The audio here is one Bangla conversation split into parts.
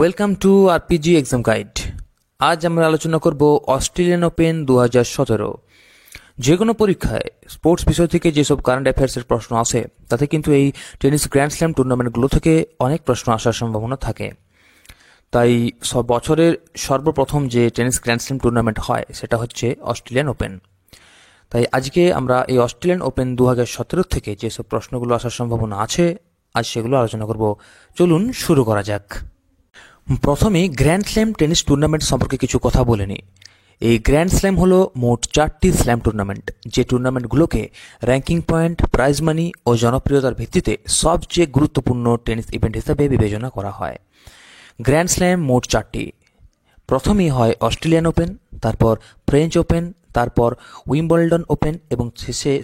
Welcome to RPG exam guide. আজ আমরা আলোচনা করব অস্ট্রেলিয়ান ওপেন 2017। যে কোনো পরীক্ষায় স্পোর্টস বিষয় থেকে যেসব কারেন্ট অ্যাফেয়ার্সের প্রশ্ন আসে তাতে কিন্তু এই টেনিস গ্র্যান্ড স্ল্যাম টুর্নামেন্টগুলো থেকে অনেক প্রশ্ন আসার সম্ভাবনা থাকে। তাই সব বছরের সর্বপ্রথম যে টেনিস গ্র্যান্ড স্ল্যাম টুর্নামেন্ট হয় সেটা হচ্ছে অস্ট্রেলিয়ান ওপেন। তাই আজকে আমরা এই অস্ট্রেলিয়ান ওপেন 2017 থেকে যেসব প্রশ্নগুলো আসার সম্ভাবনা আছে আজ সেগুলো আলোচনা করব। চলুন শুরু করা যাক। প্রথমে গ্র্যান্ড স্ল্যাম টেনিস টুর্নামেন্ট সম্পর্কে কিছু কথা বলে নিই। এই গ্র্যান্ড স্ল্যাম হলো মোট 4টি স্ল্যাম টুর্নামেন্ট, যে টুর্নামেন্টগুলোকে র্যাঙ্কিং পয়েন্ট, প্রাইজ মানি ও জনপ্রিয়তার ভিত্তিতে সবচেয়ে গুরুত্বপূর্ণ টেনিস ইভেন্ট হিসেবে বিবেচনা করা হয়। গ্র্যান্ড স্ল্যাম মোট 4টি। প্রথমেই হয় অস্ট্রেলিয়ান ওপেন, তারপর ফ্রেঞ্চ ওপেন, তারপর উইম্বলডন ওপেন এবং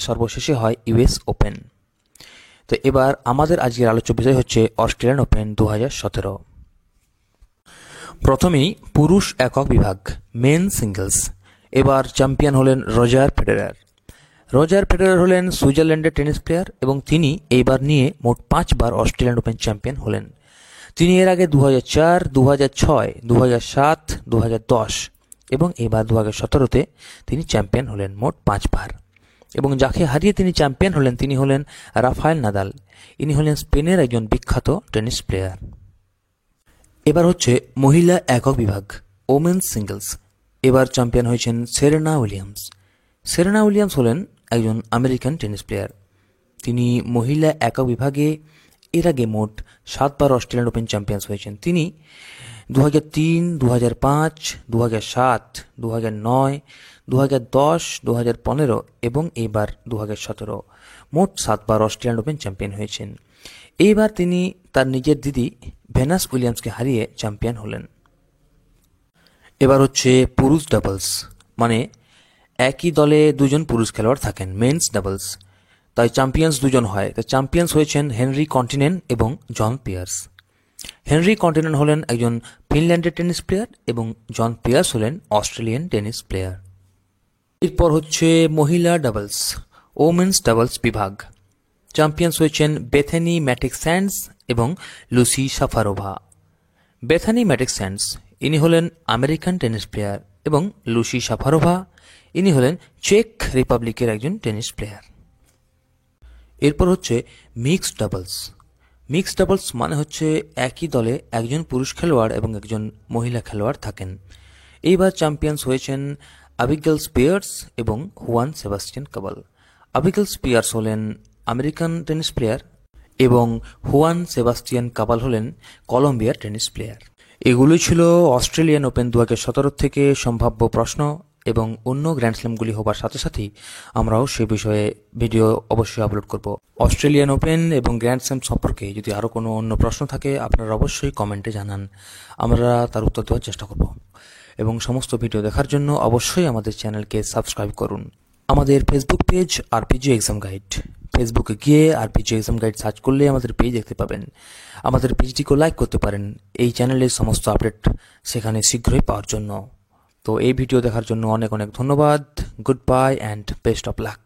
সর্বশেষে হয় ইউএস ওপেন। তো এবার আমাদের আজকের আলোচ্য বিষয় হচ্ছে অস্ট্রেলিয়ান ওপেন 2017। প্রথমেই পুরুষ একক বিভাগ, মেন সিঙ্গলস। এবার চ্যাম্পিয়ন হলেন রজার ফেডারার। রজার ফেডারার হলেন সুইজারল্যান্ডের টেনিস প্লেয়ার এবং তিনি এইবার নিয়ে মোট 5 বার অস্ট্রেলিয়ান ওপেন চ্যাম্পিয়ন হলেন। তিনি এর আগে 2004, 2006, 2007, 2010 এবং এবার 2017-তে তিনি চ্যাম্পিয়ন হলেন মোট 5 বার। এবং যাকে হারিয়ে তিনি চ্যাম্পিয়ন হলেন তিনি হলেন রাফায়েল নাদাল। ইনি হলেন স্পেনের একজন বিখ্যাত টেনিস প্লেয়ার। এবার হচ্ছে মহিলা একক বিভাগ, ওমেন্স সিঙ্গলস। এবার চ্যাম্পিয়ন হয়েছেন সেরেনা উইলিয়ামস। সেরেনা উইলিয়ামস হলেন একজন আমেরিকান টেনিস প্লেয়ার। তিনি মহিলা একক বিভাগে এর আগে মোট 7 বার অস্ট্রেলিয়ান ওপেন চ্যাম্পিয়ন্স হয়েছেন। তিনি 2003, 2005, 2007, 2009, 2010, 2015 এবং এবার 2017 মোট 7 বার অস্ট্রেলিয়ান ওপেন চ্যাম্পিয়ন হয়েছেন। এইবার তিনি তার নিজের দিদি ভেনাস উইলিয়ামসকে হারিয়ে চ্যাম্পিয়ন হলেন। এবার হচ্ছে পুরুষ ডাবলস, মানে একই দলে দুজন পুরুষ খেলোয়াড় থাকেন, মেন্স ডাবলস। তাই চ্যাম্পিয়ন্স দুজন হয়। তাই চ্যাম্পিয়ন্স হয়েছেন হেনরি কন্টিনেন্ট এবং জন পিয়ার্স। হেনরি কন্টিনেন্ট হলেন একজন ফিনল্যান্ডের টেনিস প্লেয়ার এবং জন পিয়ার্স হলেন অস্ট্রেলিয়ান টেনিস প্লেয়ার। এরপর হচ্ছে মহিলা ডাবলস, ওমেন্স ডাবলস বিভাগ। চ্যাম্পিয়ন্স হয়েছেন বেথেনি ম্যাটিক-স্যান্ডস এবং লুসি শাফারোভা। বেথেনি ম্যাটিক-স্যান্ডস ইনি হলেন আমেরিকান টেনিস প্লেয়ার এবং লুসি শাফারোভা ইনি হলেন চেক রিপাবলিকের একজন টেনিস প্লেয়ার। এরপর হচ্ছে মিক্সড ডাবলস। মিক্সড ডাবলস মানে হচ্ছে একই দলে একজন পুরুষ খেলোয়াড় এবং একজন মহিলা খেলোয়াড় থাকেন। এইবার চ্যাম্পিয়ন্স হয়েছেন আবিগেল স্পিয়ার্স এবং হুয়ান সেবাস্টিয়ান কাবাল। আবিগেল স্পিয়ার্স হলেন আমেরিকান টেনিস প্লেয়ার এবং হুয়ান সেবাস্টিয়ান কাবাল হলেন কলম্বিয়ার টেনিস প্লেয়ার। এগুলোই ছিল অস্ট্রেলিয়ান ওপেন 2017 থেকে সম্ভাব্য প্রশ্ন এবং অন্য গ্র্যান্ড স্ল্যামগুলি হবার সাথে সাথেই আমরাও সে বিষয়ে ভিডিও অবশ্যই আপলোড করব। অস্ট্রেলিয়ান ওপেন এবং গ্র্যান্ড স্ল্যাম সম্পর্কে যদি আরও কোনো অন্য প্রশ্ন থাকে আপনারা অবশ্যই কমেন্টে জানান, আমরা তার উত্তর দেওয়ার চেষ্টা করব। এবং সমস্ত ভিডিও দেখার জন্য অবশ্যই আমাদের চ্যানেলকে সাবস্ক্রাইব করুন। আমাদের Facebook page RPG exam guide, ফেসবুকে গিয়ে আরপিজি এক্সাম গাইড সার্চ করলে আমাদের পেজ দেখতে পাবেন। আমাদের পেজটিকে লাইক করতে পারেন এই চ্যানেলের সমস্ত আপডেট সেখানে শীঘ্রই পাওয়ার জন্য। তো এই ভিডিও দেখার জন্য অনেক অনেক ধন্যবাদ। Good bye and best of luck.